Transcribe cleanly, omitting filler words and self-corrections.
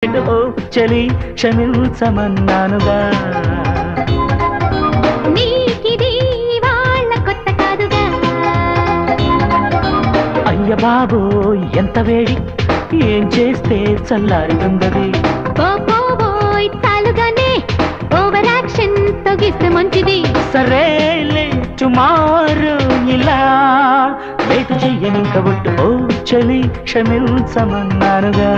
ఓ చలి క్షమించమన్నానుగా. నీకిది వాళ్ళ కొత్త కాదుగా. అయ్య బాబో ఎంత వేడి, ఏం చేస్తే చల్లారుతుందది. పోపోయ్ చాలుగానే, ఓవర్ యాక్షన్ తొగిస్తే మంచిది. సరేలే టుమారో ఇలా లేటు చెయ్యనింక ఒట్టు. ఓ చలి క్షమించమన్నానుగా.